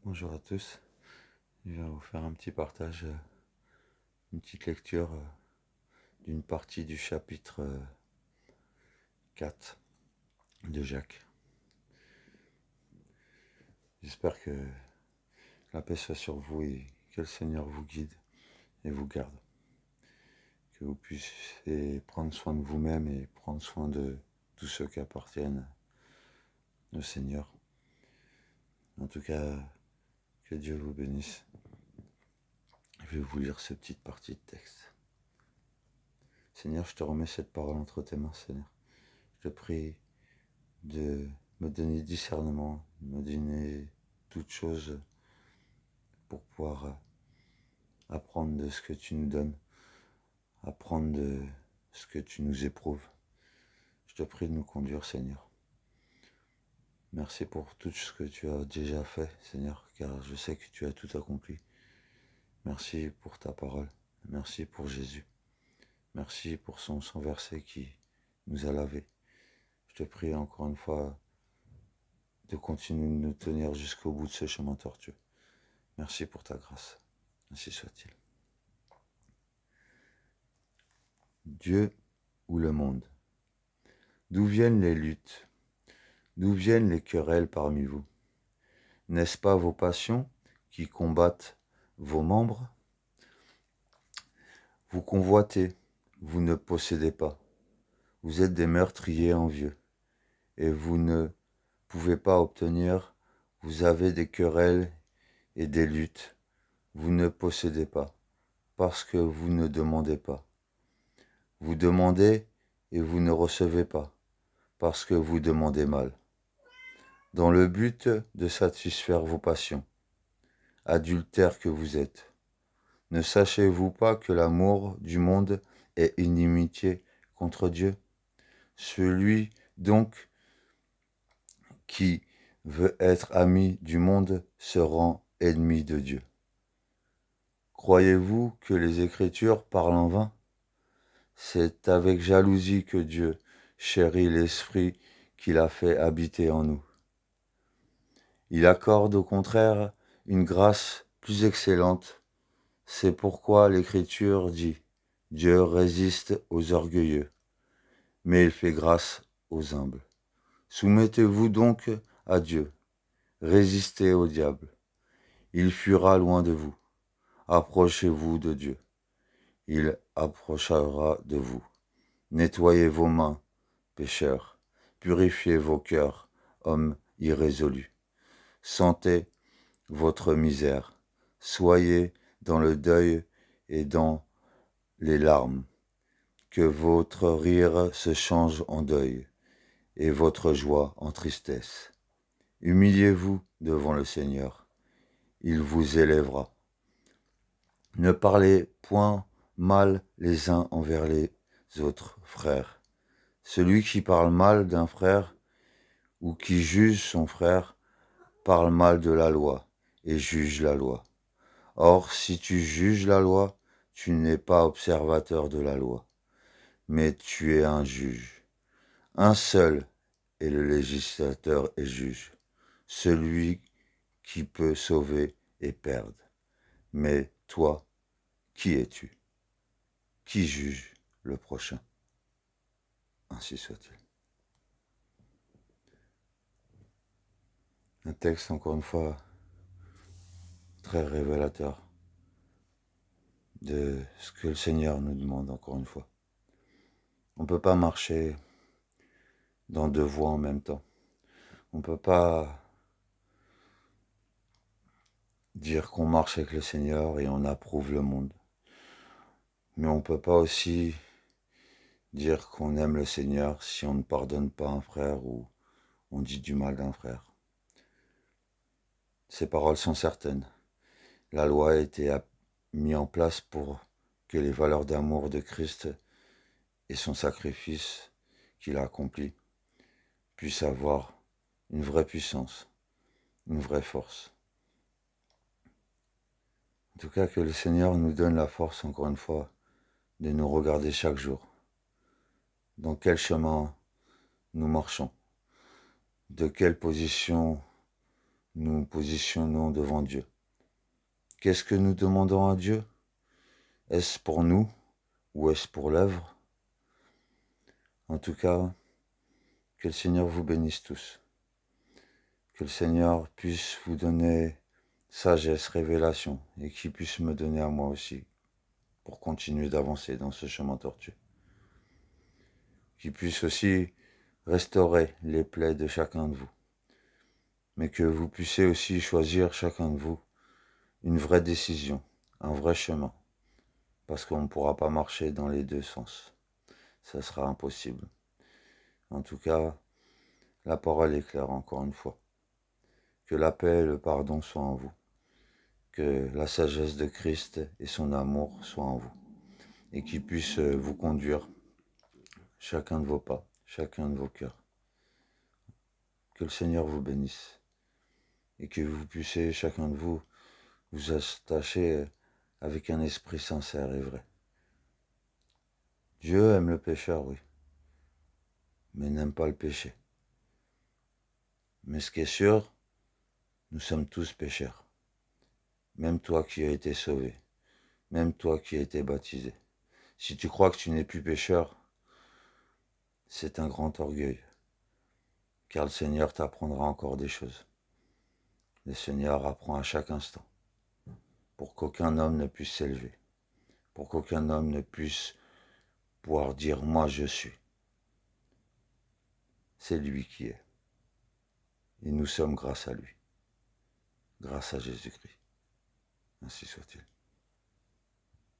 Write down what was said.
Bonjour à tous, je vais vous faire un petit partage, une petite lecture d'une partie du chapitre 4 de Jacques. J'espère que la paix soit sur vous et que le Seigneur vous guide et vous garde. Que vous puissiez prendre soin de vous-même et prendre soin de tous ceux qui appartiennent au Seigneur. En tout cas, que Dieu vous bénisse. Je vais vous lire cette petite partie de texte. Seigneur, je te remets cette parole entre tes mains, Seigneur. Je te prie de me donner discernement, de me donner toutes choses pour pouvoir apprendre de ce que tu nous donnes, apprendre de ce que tu nous éprouves. Je te prie de nous conduire, Seigneur. Merci pour tout ce que tu as déjà fait, Seigneur, car je sais que tu as tout accompli. Merci pour ta parole. Merci pour Jésus. Merci pour son sang versé qui nous a lavés. Je te prie encore une fois de continuer de nous tenir jusqu'au bout de ce chemin tortueux. Merci pour ta grâce. Ainsi soit-il. Dieu ou le monde? D'où viennent les luttes? D'où viennent les querelles parmi vous? N'est-ce pas vos passions qui combattent vos membres? Vous convoitez, vous ne possédez pas. Vous êtes des meurtriers envieux, et vous ne pouvez pas obtenir. Vous avez des querelles et des luttes. Vous ne possédez pas, parce que vous ne demandez pas. Vous demandez et vous ne recevez pas, parce que vous demandez mal, dans le but de satisfaire vos passions. Adultères que vous êtes, ne sachez-vous pas que l'amour du monde est inimitié contre Dieu? Celui donc qui veut être ami du monde se rend ennemi de Dieu. Croyez-vous que les Écritures parlent en vain? C'est avec jalousie que Dieu chérit l'esprit qu'il a fait habiter en nous. Il accorde au contraire une grâce plus excellente. C'est pourquoi l'Écriture dit: Dieu résiste aux orgueilleux, mais il fait grâce aux humbles. Soumettez-vous donc à Dieu, résistez au diable, il fuira loin de vous. Approchez-vous de Dieu, il approchera de vous. Nettoyez vos mains, pécheurs, purifiez vos cœurs, hommes irrésolus. Sentez votre misère, soyez dans le deuil et dans les larmes. Que votre rire se change en deuil et votre joie en tristesse. Humiliez-vous devant le Seigneur, il vous élèvera. Ne parlez point mal les uns envers les autres frères. Celui qui parle mal d'un frère ou qui juge son frère parle mal de la loi et juge la loi. Or, si tu juges la loi, tu n'es pas observateur de la loi, mais tu es un juge. Un seul est le législateur et juge, celui qui peut sauver et perdre. Mais toi, qui es-tu? Qui juge le prochain? Ainsi soit-il. Un texte, encore une fois, très révélateur de ce que le Seigneur nous demande, encore une fois. On ne peut pas marcher dans deux voies en même temps. On ne peut pas dire qu'on marche avec le Seigneur et on approuve le monde. Mais on ne peut pas aussi dire qu'on aime le Seigneur si on ne pardonne pas un frère ou on dit du mal d'un frère. Ces paroles sont certaines. La loi a été mise en place pour que les valeurs d'amour de Christ et son sacrifice qu'il a accompli puissent avoir une vraie puissance, une vraie force. En tout cas, que le Seigneur nous donne la force, encore une fois, de nous regarder chaque jour. Dans quel chemin nous marchons? De quelle position nous positionnons devant Dieu. Qu'est-ce que nous demandons à Dieu? Est-ce pour nous ou est-ce pour l'œuvre? En tout cas, que le Seigneur vous bénisse tous. Que le Seigneur puisse vous donner sagesse, révélation, et qu'il puisse me donner à moi aussi pour continuer d'avancer dans ce chemin tortueux. Qu'il puisse aussi restaurer les plaies de chacun de vous, mais que vous puissiez aussi choisir chacun de vous une vraie décision, un vrai chemin, parce qu'on ne pourra pas marcher dans les deux sens. Ça sera impossible. En tout cas, la parole est claire encore une fois. Que la paix et le pardon soient en vous. Que la sagesse de Christ et son amour soient en vous. Et qu'il puisse vous conduire chacun de vos pas, chacun de vos cœurs. Que le Seigneur vous bénisse. Et que vous puissiez, chacun de vous, vous attacher avec un esprit sincère et vrai. Dieu aime le pécheur, oui, mais n'aime pas le péché. Mais ce qui est sûr, nous sommes tous pécheurs. Même toi qui as été sauvé, même toi qui as été baptisé. Si tu crois que tu n'es plus pécheur, c'est un grand orgueil, car le Seigneur t'apprendra encore des choses. Le Seigneur apprend à chaque instant, pour qu'aucun homme ne puisse s'élever, pour qu'aucun homme ne puisse pouvoir dire « moi je suis ». C'est lui qui est. Et nous sommes grâce à lui, grâce à Jésus-Christ. Ainsi soit-il.